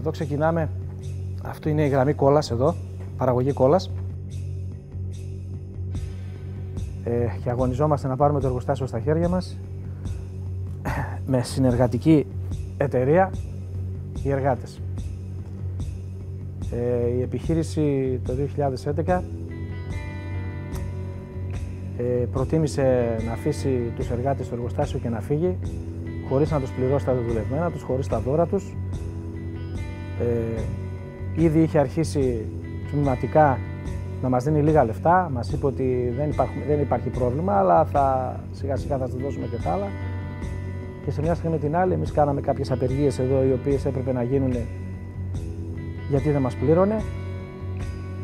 Εδώ ξεκινάμε, αυτή είναι η γραμμή κόλλας εδώ, παραγωγή κόλλας. Και αγωνιζόμαστε να πάρουμε το εργοστάσιο στα χέρια μας με συνεργατική εταιρεία οι εργάτες. Η επιχείρηση το 2011 προτίμησε να αφήσει τους εργάτες στο εργοστάσιο και να φύγει χωρίς να τους πληρώσει τα δουλευμένα τους, χωρίς τα δώρα τους. Ήδη είχε αρχίσει τμηματικά να μας δίνει λίγα λεφτά, μας είπε ότι δεν υπάρχει πρόβλημα, αλλά σιγά σιγά θα σας δώσουμε και τα άλλα. Και σε μια στιγμή την άλλη, εμείς κάναμε κάποιες απεργίες εδώ, οι οποίες έπρεπε να γίνουν γιατί δεν μας πλήρωνε.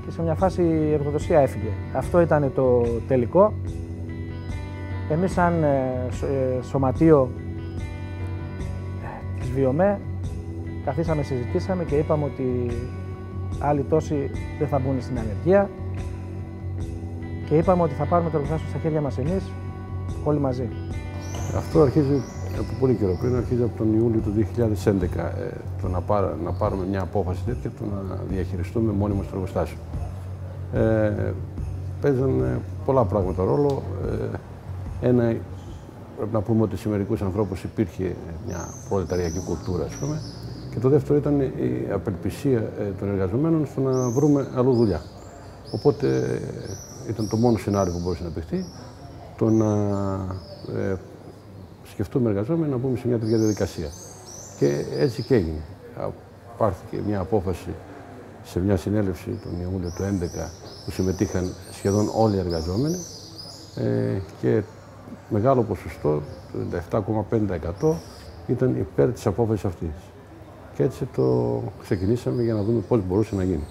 Και σε μια φάση η εργοδοσία έφυγε. Αυτό ήταν το τελικό. Εμείς σαν σωματείο της ΒΙΟΜΕ καθίσαμε, συζητήσαμε και είπαμε ότι άλλοι τόσοι δεν θα μπουν στην ανεργία και είπαμε ότι θα πάρουμε το εργοστάσιο στα χέρια μας εμείς, όλοι μαζί. Αυτό αρχίζει από πολύ καιρό πριν, αρχίζει από τον Ιούλιο του 2011 το να πάρουμε μια απόφαση τέτοια, το να διαχειριστούμε μόνοι μας το εργοστάσιο. Παίζαν πολλά πράγματα ρόλο. Ένα, πρέπει να πούμε ότι σε μερικούς ανθρώπους υπήρχε μια προλεταριακή κουλτούρα, ας πούμε. Και το δεύτερο ήταν η απελπισία των εργαζομένων στο να βρούμε αλλού δουλειά. Οπότε ήταν το μόνο σενάριο που μπορούσε να παιχτεί, το να σκεφτούμε εργαζόμενοι να μπούμε σε μια τέτοια διαδικασία. Και έτσι και έγινε. Πάρθηκε μια απόφαση σε μια συνέλευση τον Ιούλιο του 2011 που συμμετείχαν σχεδόν όλοι οι εργαζόμενοι και μεγάλο ποσοστό, το 97,5% ήταν υπέρ της απόφασης αυτής. Και έτσι το ξεκινήσαμε για να δούμε πώς μπορούσε να γίνει.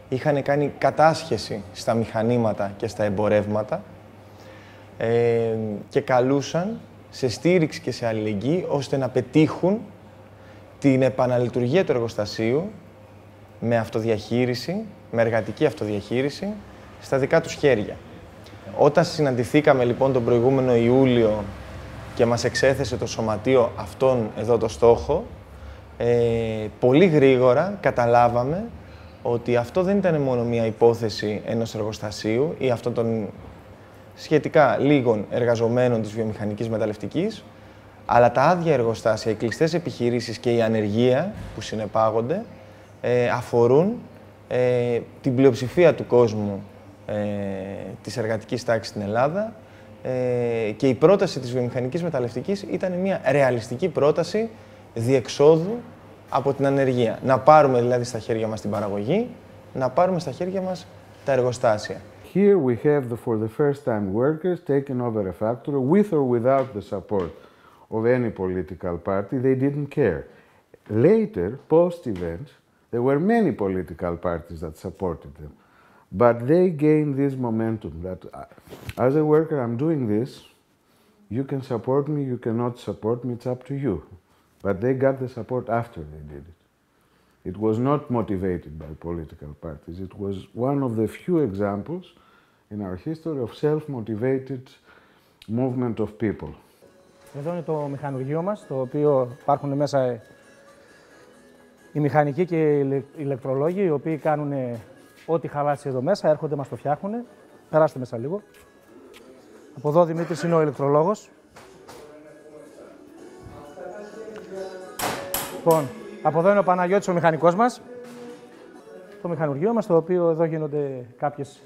Είχαν κάνει κατάσχεση στα μηχανήματα και στα εμπορεύματα και καλούσαν σε στήριξη και σε αλληλεγγύη ώστε να πετύχουν την επαναλειτουργία του εργοστασίου με αυτοδιαχείριση, με εργατική αυτοδιαχείριση στα δικά τους χέρια. Όταν συναντηθήκαμε λοιπόν τον προηγούμενο Ιούλιο και μας εξέθεσε το σωματείο αυτόν εδώ το στόχο, πολύ γρήγορα καταλάβαμε ότι αυτό δεν ήταν μόνο μια υπόθεση ενός εργοστασίου ή αυτών των σχετικά λίγων εργαζομένων της βιομηχανικής μεταλλευτικής, αλλά τα άδεια εργοστάσια, οι κλειστές επιχειρήσεις και η ανεργία που συνεπάγονται αφορούν την πλειοψηφία του κόσμου της εργατικής τάξης στην Ελλάδα και η πρόταση της βιομηχανικής μεταλλευτικής ήταν μια ρεαλιστική πρόταση διεξόδου από την ανεργία. Να πάρουμε δηλαδή στα χέρια μας την παραγωγή, να πάρουμε στα χέρια μας τα εργοστάσια. Here we have for the first time workers taking over a factory with or without the support of any political party. They didn't care. Later, post-event, there were many political parties that supported them. But they gained this momentum that as a worker I'm doing this, you can support me, you cannot support me, it's up to you. But they got the support after they did it. It was not motivated by political parties. It was one of the few examples in our history of self-motivated movement of people. Εδώ είναι το μηχανουργείο μας, το οποίο υπάρχουν μέσα οι μηχανικοί και οι ηλεκτρολόγοι, οι οποίοι κάνουν ό,τι χαλάσει εδώ μέσα, έρχονται, μας το φτιάχνουν. Περάστε μέσα λίγο. Από εδώ ο Δημήτρης είναι ο ηλεκτρολόγος. Λοιπόν, από εδώ είναι ο Παναγιώτης, ο μηχανικός μας. Το μηχανουργείο μας, το οποίο εδώ γίνονται κάποιες,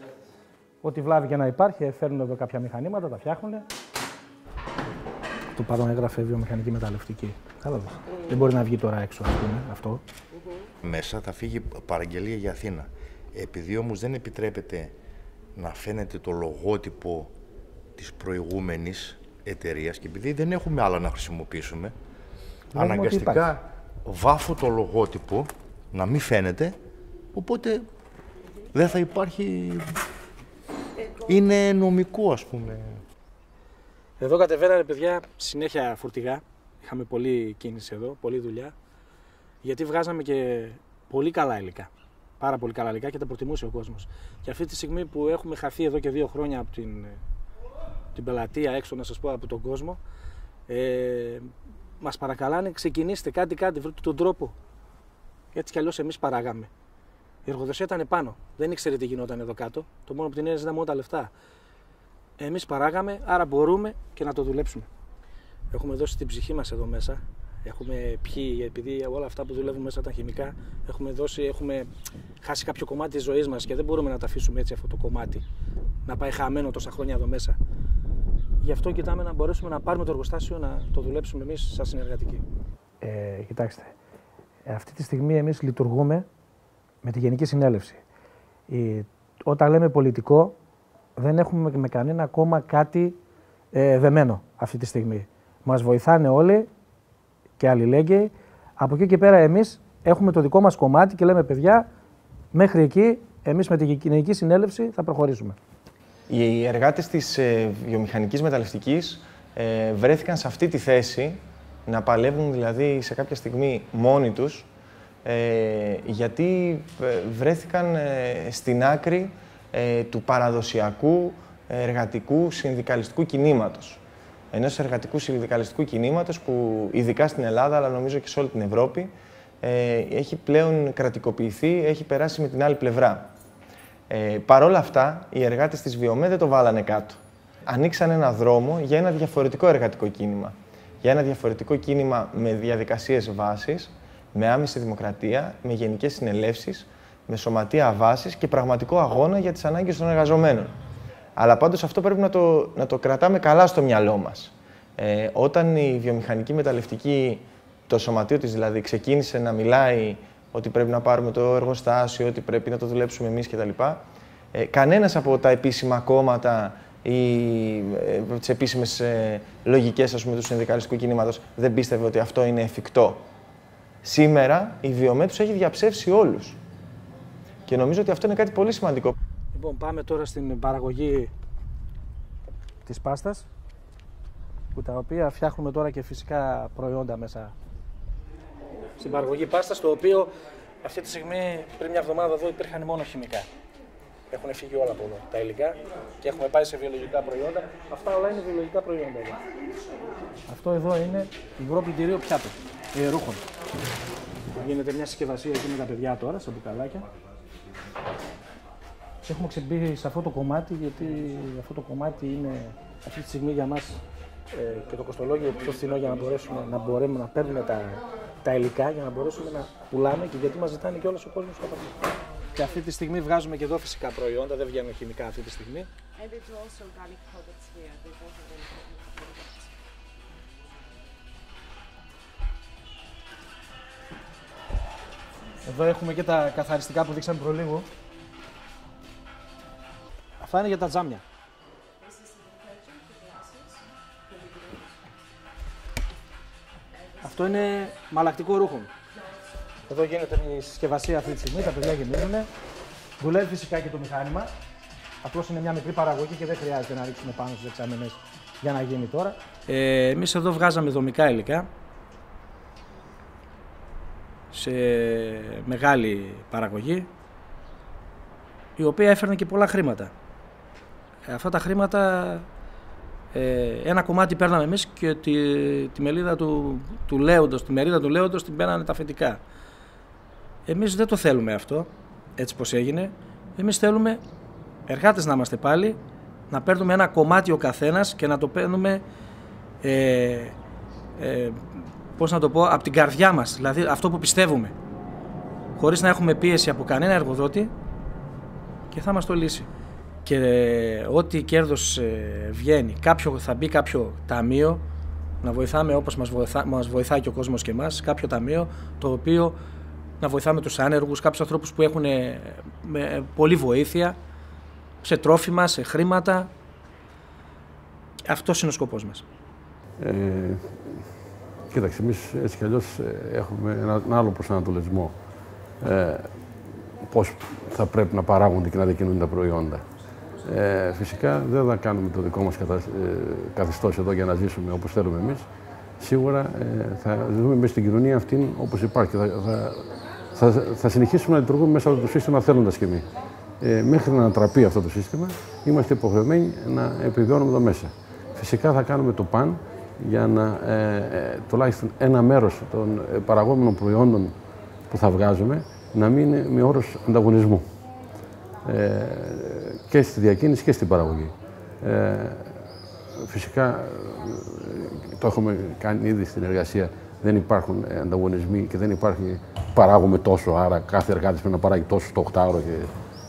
ό,τι βλάβη και να υπάρχει, φέρνουν εδώ κάποια μηχανήματα, τα φτιάχνουν. Το παρόν έγραφε βιομηχανική μεταλλευτική. Κατάλαβες. Δεν μπορεί να βγει τώρα έξω, ας πούμε, αυτό. Μέσα θα φύγει παραγγελία για Αθήνα. Επειδή όμως δεν επιτρέπεται να φαίνεται το λογότυπο της προηγούμενης εταιρείας και επειδή δεν έχουμε άλλα να χρησιμοποιήσουμε, αναγκαστικά βάφω το λογότυπο να μην φαίνεται, οπότε δεν θα υπάρχει... Είναι νομικό, ας πούμε. Εδώ κατεβαίνανε, παιδιά, συνέχεια φορτηγά. Είχαμε πολλή κίνηση εδώ, πολλή δουλειά. Γιατί βγάζαμε και πολύ καλά υλικά. Πάρα πολύ καλά υλικά και τα προτιμούσε ο κόσμος. Και αυτή τη στιγμή που έχουμε χαθεί εδώ και 2 χρόνια από την πελατεία έξω, να σας πω, από τον κόσμο, μας παρακαλάνε, ξεκινήστε κάτι, βρείτε τον τρόπο Έτσι κι αλλιώς εμείς παράγαμε. Η εργοδοσία ήταν πάνω. Δεν ήξερε τι γινόταν εδώ κάτω. Το μόνο που την έννοια ήταν μόνο τα λεφτά. Εμείς παράγαμε, άρα μπορούμε και να το δουλέψουμε. Έχουμε δώσει την ψυχή μας εδώ μέσα. Έχουμε πιει, επειδή όλα αυτά που δουλεύουν μέσα τα χημικά, έχουμε χάσει κάποιο κομμάτι της ζωής μας και δεν μπορούμε να τα αφήσουμε έτσι αυτό το κομμάτι να πάει χαμένο τόσα χρόνια εδώ μέσα. Γι' αυτό κοιτάμε να μπορέσουμε να πάρουμε το εργοστάσιο να το δουλέψουμε εμείς σαν συνεργατικοί. Κοιτάξτε, αυτή τη στιγμή εμείς λειτουργούμε με τη Γενική Συνέλευση. Όταν λέμε πολιτικό, δεν έχουμε με κανένα κόμμα κάτι δεμένο αυτή τη στιγμή. Μας βοηθάνε όλοι και αλληλέγγυοι. Από εκεί και πέρα εμείς έχουμε το δικό μας κομμάτι και λέμε παιδιά, μέχρι εκεί εμείς με τη Γενική Συνέλευση θα προχωρήσουμε. Οι εργάτες της βιομηχανικής μεταλλευτικής βρέθηκαν σε αυτή τη θέση, να παλεύουν δηλαδή σε κάποια στιγμή μόνοι τους, γιατί βρέθηκαν στην άκρη του παραδοσιακού εργατικού συνδικαλιστικού κινήματος. Ενός εργατικού συνδικαλιστικού κινήματος που ειδικά στην Ελλάδα, αλλά νομίζω και σε όλη την Ευρώπη, έχει πλέον κρατικοποιηθεί, έχει περάσει με την άλλη πλευρά. Παρ' όλα αυτά, οι εργάτες της ΒΙΟΜΕ δεν το βάλανε κάτω. Ανοίξαν ένα δρόμο για ένα διαφορετικό εργατικό κίνημα. Για ένα διαφορετικό κίνημα με διαδικασίες βάσης, με άμεση δημοκρατία, με γενικές συνελεύσεις, με σωματεία βάσης και πραγματικό αγώνα για τις ανάγκες των εργαζομένων. Αλλά πάντως αυτό πρέπει να το κρατάμε καλά στο μυαλό μας. Όταν η βιομηχανική μεταλλευτική, το σωματείο της δηλαδή, ξεκίνησε να μιλάει ότι πρέπει να πάρουμε το εργοστάσιο, ότι πρέπει να το δουλέψουμε εμείς κτλ. Κανένας από τα επίσημα κόμματα ή τις επίσημες λογικές, ας πούμε, του συνδικαλιστικού κινήματος δεν πίστευε ότι αυτό είναι εφικτό. Σήμερα η ΒΙΟΜΕ τους έχει διαψεύσει όλους. Και νομίζω ότι αυτό είναι κάτι πολύ σημαντικό. Λοιπόν, πάμε τώρα στην παραγωγή της πάστας, που τα οποία φτιάχνουμε τώρα και φυσικά προϊόντα μέσα στην παραγωγή πάστας, το οποίο αυτή τη στιγμή πριν μια εβδομάδα εδώ υπήρχαν μόνο χημικά. Έχουν φύγει όλα από εδώ τα υλικά και έχουμε πάει σε βιολογικά προϊόντα. Αυτά όλα είναι βιολογικά προϊόντα εδώ. Αυτό εδώ είναι υγρό πλυντήριο πιάτο, ρούχων. Γίνεται μια συσκευασία εκεί με τα παιδιά τώρα, σε μπουκαλάκια. Έχουμε ξεμπεί σε αυτό το κομμάτι, γιατί αυτό το κομμάτι είναι αυτή τη στιγμή για μας και το κοστολόγιο πιο φθηνό για να μπορούμε να παίρνουμε τα υλικά, για να μπορέσουμε να πουλάμε και γιατί μας ζητάνε και όλος ο κόσμος από αυτό. Και αυτή τη στιγμή βγάζουμε και εδώ φυσικά προϊόντα, δεν βγαίνουν χημικά αυτή τη στιγμή. Εδώ έχουμε και τα καθαριστικά που δείξαμε προλίγου. Αυτά είναι για τα τζάμια. Αυτό είναι μαλακτικό ρούχο. Εδώ γίνεται η συσκευασία αυτή τη στιγμή, τα παιδιά γεμίζουν. Δουλεύει φυσικά και το μηχάνημα. Απλώς είναι μια μικρή παραγωγή και δεν χρειάζεται να ρίξουμε πάνω στις δεξαμενές για να γίνει τώρα. Εμείς εδώ βγάζαμε δομικά υλικά σε μεγάλη παραγωγή, η οποία έφερνε και πολλά χρήματα. Αυτά τα χρήματα, ένα κομμάτι παίρναμε εμείς και τη μερίδα του λέοντος την παίρνανε τα αφεντικά. Εμείς δεν το θέλουμε αυτό, έτσι πως έγινε. Εμείς θέλουμε εργάτες να είμαστε πάλι, να παίρνουμε ένα κομμάτι ο καθένας και να το παίρνουμε, πώς να το πω, από την καρδιά μας, δηλαδή αυτό που πιστεύουμε. Χωρίς να έχουμε πίεση από κανένα εργοδότη και θα μας το λύσει. Και ό,τι κέρδος βγαίνει, θα μπει κάποιο ταμείο, να βοηθάμε όπως μας βοηθάει και ο κόσμος και εμάς, κάποιο ταμείο το οποίο να βοηθάμε τους άνεργους, κάποιους ανθρώπους που έχουν πολλή βοήθεια, σε τρόφιμα, σε χρήματα. Αυτός είναι ο σκοπός μας. Κοίταξε, εμείς έτσι κι αλλιώς έχουμε έναν άλλο προσανατολισμό. Πώς θα πρέπει να παράγονται και να διακινούνται τα προϊόντα. Φυσικά δεν θα κάνουμε το δικό μας καθεστώς εδώ για να ζήσουμε όπως θέλουμε εμείς. Σίγουρα θα δούμε μέσα στην κοινωνία αυτήν όπως υπάρχει. Θα συνεχίσουμε να λειτουργούμε μέσα από το σύστημα θέλοντας και εμείς. Μέχρι να ανατραπεί αυτό το σύστημα, είμαστε υποχρεωμένοι να επιβιώνουμε εδώ μέσα. Φυσικά θα κάνουμε το παν για να τουλάχιστον ένα μέρος των παραγόμενων προϊόντων που θα βγάζουμε να μην είναι με όρους ανταγωνισμού και στη διακίνηση και στην παραγωγή. Φυσικά το έχουμε κάνει ήδη στην εργασία, δεν υπάρχουν ανταγωνισμοί και δεν υπάρχει παράγουμε τόσο, άρα κάθε εργάτης πρέπει να παράγει τόσο στο 8ωρο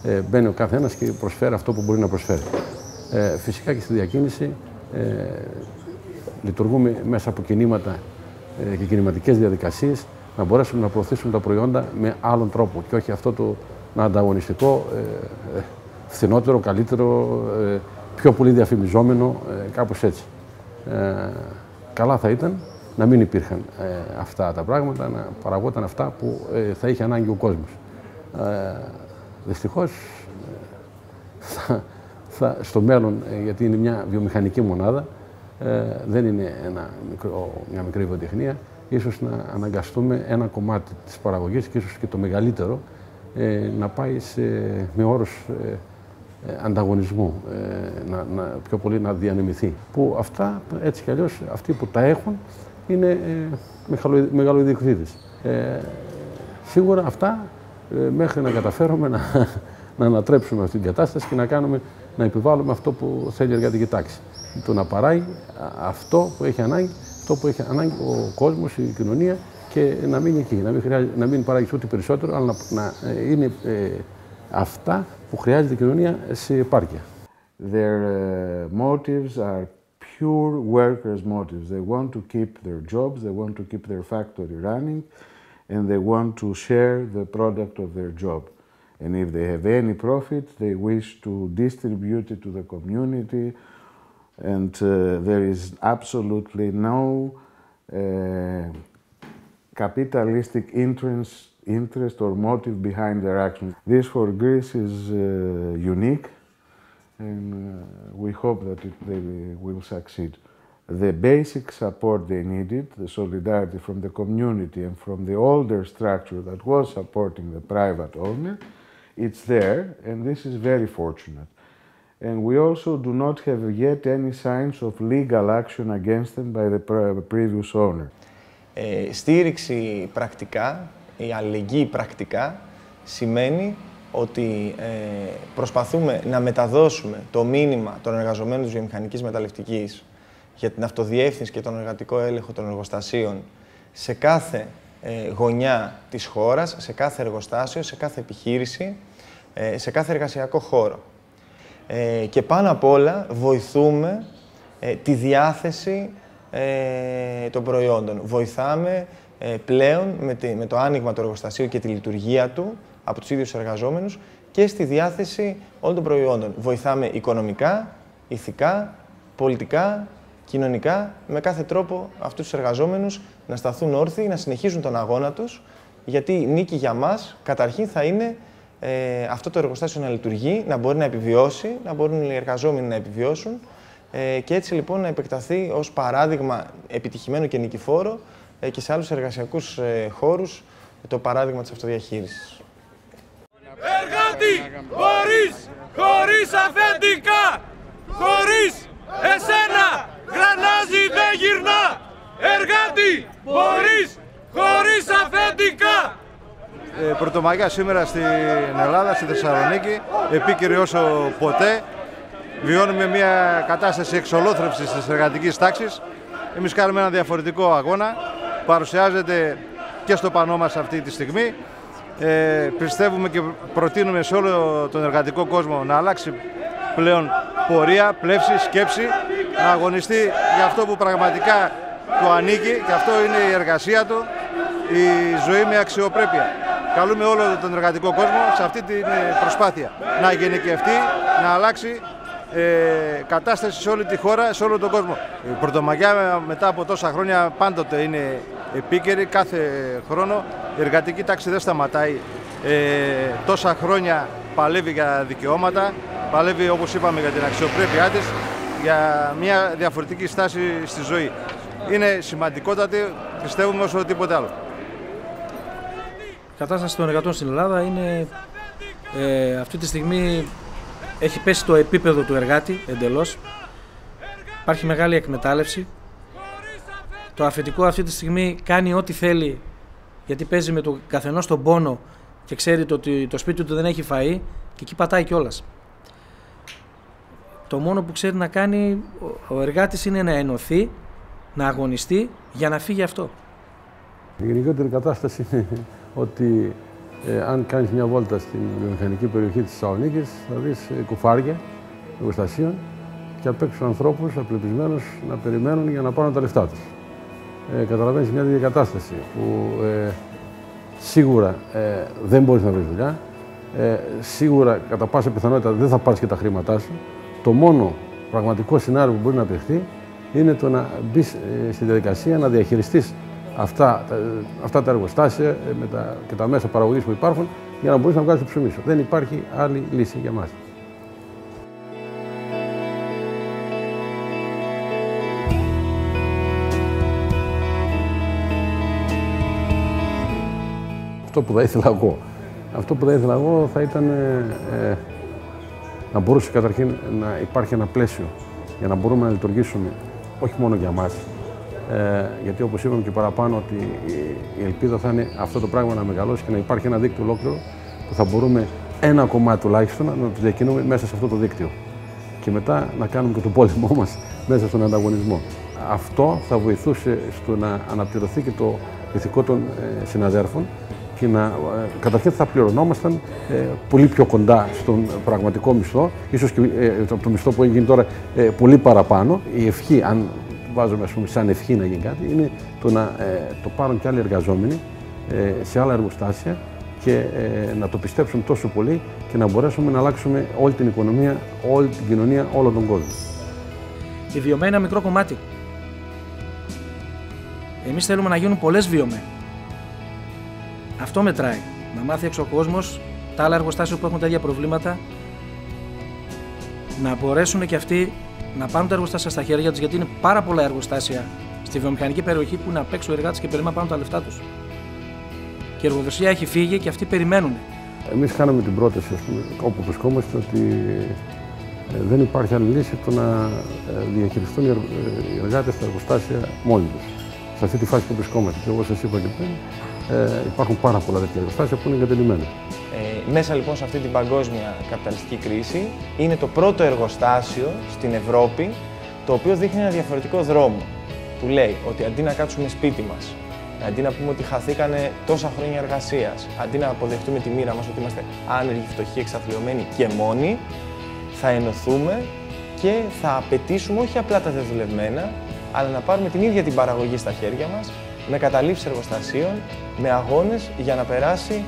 και μπαίνει ο καθένας και προσφέρει αυτό που μπορεί να προσφέρει. Φυσικά και στη διακίνηση λειτουργούμε μέσα από κινήματα και κινηματικές διαδικασίες να μπορέσουμε να προωθήσουμε τα προϊόντα με άλλον τρόπο και όχι αυτό το ανταγωνιστικό, φθηνότερο, καλύτερο, πιο πολύ διαφημιζόμενο, κάπως έτσι. Καλά θα ήταν να μην υπήρχαν αυτά τα πράγματα, να παραγόταν αυτά που θα είχε ανάγκη ο κόσμος. Δυστυχώς, στο μέλλον, γιατί είναι μια βιομηχανική μονάδα, δεν είναι μια μικρή βιοτεχνία, ίσως να αναγκαστούμε ένα κομμάτι της παραγωγής και ίσως και το μεγαλύτερο να πάει με όρους ανταγωνισμού, πιο πολύ να διανεμηθεί. Που αυτά, έτσι κι αλλιώς, αυτοί που τα έχουν είναι μεγαλοειδιοκτήτες. Σίγουρα αυτά, μέχρι να καταφέρουμε να ανατρέψουμε αυτή την κατάσταση και να επιβάλλουμε αυτό που θέλει η εργατική τάξη. Το να παράγει αυτό που έχει ανάγκη, ο κόσμος, η κοινωνία και να μείνει εκεί, να μην παράγει ούτε περισσότερο, αλλά να είναι αυτά που χρειάζεται η κοινωνία σε επάρκεια. Their motives are pure workers' motives. They want to keep their jobs, they want to keep their factory running, and they want to share the product of their job. And if they have any profit, they wish to distribute it to the community, and there is absolutely no capitalistic interest or motive behind their actions. This for Greece is unique, and we hope that they will succeed. The basic support they needed, the solidarity from the community and from the older structure that was supporting the private owner, it's there, and this is very fortunate. And we also do not have yet any signs of legal action against them by the previous owner. Στήριξη πρακτικά, η αλληλεγγύη πρακτικά, σημαίνει ότι προσπαθούμε να μεταδώσουμε το μήνυμα των εργαζομένων της βιομηχανικής μεταλλευτικής για την αυτοδιεύθυνση και τον εργατικό έλεγχο των εργοστασίων σε κάθε γωνιά της χώρας, σε κάθε εργοστάσιο, σε κάθε επιχείρηση, σε κάθε εργασιακό χώρο. Και πάνω απ' όλα βοηθούμε τη διάθεση των προϊόντων. Βοηθάμε πλέον με το άνοιγμα του εργοστασίου και τη λειτουργία του από τους ίδιους εργαζόμενους και στη διάθεση όλων των προϊόντων. Βοηθάμε οικονομικά, ηθικά, πολιτικά, κοινωνικά, με κάθε τρόπο αυτούς τους εργαζόμενους να σταθούν όρθιοι, να συνεχίζουν τον αγώνα τους, γιατί η νίκη για μας καταρχήν θα είναι αυτό το εργοστάσιο να λειτουργεί, να μπορεί να επιβιώσει, να μπορούν οι εργαζόμενοι να επιβιώσουν και έτσι λοιπόν να επεκταθεί ως παράδειγμα επιτυχημένο και νικηφόρο και σε άλλους εργασιακούς χώρους το παράδειγμα της αυτοδιαχείρισης. Εργάτη, χωρίς αφεντικά, χωρίς εσένα, γρανάζι δεν γυρνά. Εργάτη, χωρίς αφεντικά. Πρωτομαγιά σήμερα στην Ελλάδα, στη Θεσσαλονίκη, επίκαιρη όσο ποτέ. Βιώνουμε μια κατάσταση εξολόθρευσης της εργατικής τάξης. Εμείς κάνουμε ένα διαφορετικό αγώνα. Παρουσιάζεται και στο πανό μας αυτή τη στιγμή. Πιστεύουμε και προτείνουμε σε όλο τον εργατικό κόσμο να αλλάξει πλέον πορεία, πλεύση, σκέψη, να αγωνιστεί για αυτό που πραγματικά του ανήκει και αυτό είναι η εργασία του, η ζωή με αξιοπρέπεια. Καλούμε όλο τον εργατικό κόσμο σε αυτή την προσπάθεια να γενικευτεί, να αλλάξει κατάσταση σε όλη τη χώρα, σε όλο τον κόσμο. Η Πρωτομαγιά μετά από τόσα χρόνια πάντοτε είναι επίκαιρη, κάθε χρόνο. Η εργατική τάξη δεν σταματάει. Τόσα χρόνια παλεύει για δικαιώματα, παλεύει όπως είπαμε για την αξιοπρέπειά της, για μια διαφορετική στάση στη ζωή. Είναι σημαντικότατη, πιστεύουμε όσο τίποτε άλλο. Η κατάσταση των εργατών στην Ελλάδα είναι αυτή τη στιγμή έχει πέσει το επίπεδο του εργάτη εντελώς. Υπάρχει μεγάλη εκμετάλλευση. Το αφεντικό αυτή τη στιγμή κάνει ό,τι θέλει Γιατί παίζει με το καθενός τον πόνο και ξέρει ότι το σπίτι του δεν έχει φαΐ και εκεί πατάει κιόλας. Το μόνο που ξέρει να κάνει ο εργάτης είναι να ενωθεί, να αγωνιστεί για να φύγει αυτό. Η γενικότερη κατάσταση είναι ότι αν κάνεις μια βόλτα στην βιομηχανική περιοχή της Θεσσαλονίκης θα δεις κουφάρια εργοστασίων και απ' έξω ανθρώπους απελπισμένους να περιμένουν για να πάρουν τα λεφτά τους. Καταλαβαίνεις μια τέτοια κατάσταση που σίγουρα δεν μπορείς να βρεις δουλειά, σίγουρα κατά πάσα πιθανότητα δεν θα πάρεις και τα χρήματά σου. Το μόνο πραγματικό σενάριο που μπορεί να παιχτεί είναι το να μπεις στη διαδικασία να διαχειριστείς αυτά τα εργοστάσια και τα μέσα παραγωγής που υπάρχουν για να μπορείς να βγάλεις το ψωμί σου. Δεν υπάρχει άλλη λύση για μας. Αυτό που θα ήθελα εγώ θα ήταν να μπορούσε καταρχήν να υπάρχει ένα πλαίσιο για να μπορούμε να λειτουργήσουμε όχι μόνο για μας, γιατί όπως είπαμε και παραπάνω ότι η ελπίδα θα είναι αυτό το πράγμα να μεγαλώσει και να υπάρχει ένα δίκτυο ολόκληρο που θα μπορούμε ένα κομμάτι τουλάχιστον να το διακινούμε μέσα σε αυτό το δίκτυο και μετά να κάνουμε και το πόλεμό μας μέσα στον ανταγωνισμό. Αυτό θα βοηθούσε στο να αναπληρωθεί και το ηθικό των συναδέρφων και καταρχήν θα πληρωνόμασταν πολύ πιο κοντά στον πραγματικό μισθό, ίσως και από το μισθό που έχει γίνει τώρα πολύ παραπάνω. Η ευχή, αν βάζουμε σαν ευχή να γίνει κάτι, είναι το πάρουν και άλλοι εργαζόμενοι σε άλλα εργοστάσια και να το πιστέψουμε τόσο πολύ και να μπορέσουμε να αλλάξουμε όλη την οικονομία, όλη την κοινωνία, όλο τον κόσμο. Η βιομέ είναι ένα μικρό κομμάτι. Εμείς θέλουμε να γίνουν πολλές βιομέ. Αυτό μετράει. Να μάθει έξω ο κόσμος, τα άλλα εργοστάσια που έχουν τα ίδια προβλήματα, να μπορέσουν και αυτοί να πάρουν τα εργοστάσια στα χέρια τους, γιατί είναι πάρα πολλά εργοστάσια στη βιομηχανική περιοχή που είναι απ' έξω οι εργάτες και περιμένουν να πάρουν τα λεφτά τους. Και η εργοδοσία έχει φύγει και αυτοί περιμένουν. Εμείς κάναμε την πρόταση, όπου βρισκόμαστε, ότι δεν υπάρχει άλλη λύση το να διαχειριστούν οι εργάτες στα εργοστάσια μόνοι τους. Σε αυτή τη φάση που βρισκόμαστε. Και όπως σας είπα και πριν, υπάρχουν πάρα πολλά τέτοια εργοστάσια που είναι εγκατελειμμένα. Μέσα λοιπόν σε αυτή την παγκόσμια καπιταλιστική κρίση είναι το πρώτο εργοστάσιο στην Ευρώπη το οποίο δείχνει ένα διαφορετικό δρόμο. Που λέει ότι αντί να κάτσουμε σπίτι μας, αντί να πούμε ότι χαθήκανε τόσα χρόνια εργασίας, αντί να αποδεχτούμε τη μοίρα μας ότι είμαστε άνεργοι, φτωχοί, εξαθλιωμένοι και μόνοι, θα ενωθούμε και θα απαιτήσουμε όχι απλά τα δεδουλευμένα, αλλά να πάρουμε την ίδια την παραγωγή στα χέρια μας, με καταλήψεις εργοστασίων, με αγώνες για να περάσει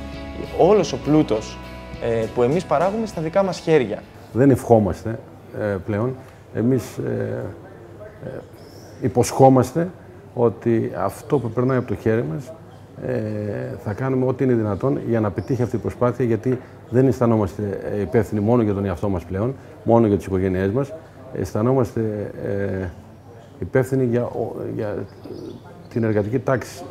όλος ο πλούτος που εμείς παράγουμε στα δικά μας χέρια. Δεν ευχόμαστε πλέον. Εμείς υποσχόμαστε ότι αυτό που περνάει από το χέρι μας θα κάνουμε ό,τι είναι δυνατόν για να πετύχει αυτή η προσπάθεια, γιατί δεν αισθανόμαστε υπεύθυνοι μόνο για τον εαυτό μας πλέον, μόνο για τις οικογένειές μας. Αισθανόμαστε υπεύθυνοι για την εργατική τάξη.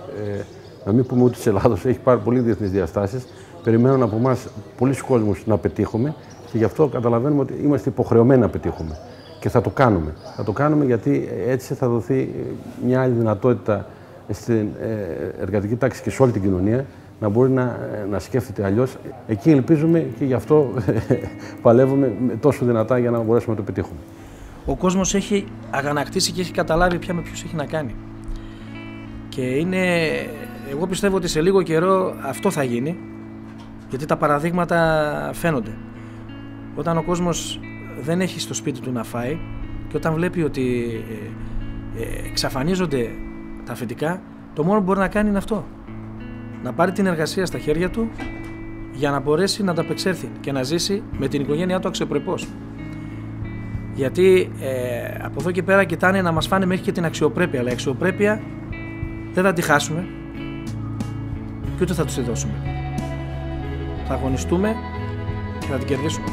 Να μην πούμε ότι της Ελλάδος έχει πάρει πολύ διεθνείς διαστάσεις. Περιμένουν από εμάς πολλοί κόσμους να πετύχουμε και γι' αυτό καταλαβαίνουμε ότι είμαστε υποχρεωμένοι να πετύχουμε. Και θα το κάνουμε. Θα το κάνουμε γιατί έτσι θα δοθεί μια άλλη δυνατότητα στην εργατική τάξη και σε όλη την κοινωνία να μπορεί να σκέφτεται αλλιώς. Εκεί ελπίζουμε και γι' αυτό παλεύουμε τόσο δυνατά για να μπορέσουμε να το πετύχουμε. Ο κόσμος έχει αγανακτήσει και έχει καταλάβει πια με ποιους έχει να κάνει. Και εγώ πιστεύω ότι σε λίγο καιρό αυτό θα γίνει, γιατί τα παραδείγματα φαίνονται. Όταν ο κόσμος δεν έχει στο σπίτι του να φάει και όταν βλέπει ότι εξαφανίζονται τα αφεντικά, το μόνο που μπορεί να κάνει είναι αυτό. Να πάρει την εργασία στα χέρια του για να μπορέσει να ανταπεξέλθει και να ζήσει με την οικογένειά του αξιοπρεπώς. Γιατί από εδώ και πέρα κοιτάνε να μας φάνε μέχρι και την αξιοπρέπεια, αλλά η αξιοπρέπεια δεν θα τη χάσουμε και ούτε θα τους τη δώσουμε. Θα αγωνιστούμε και θα την κερδίσουμε.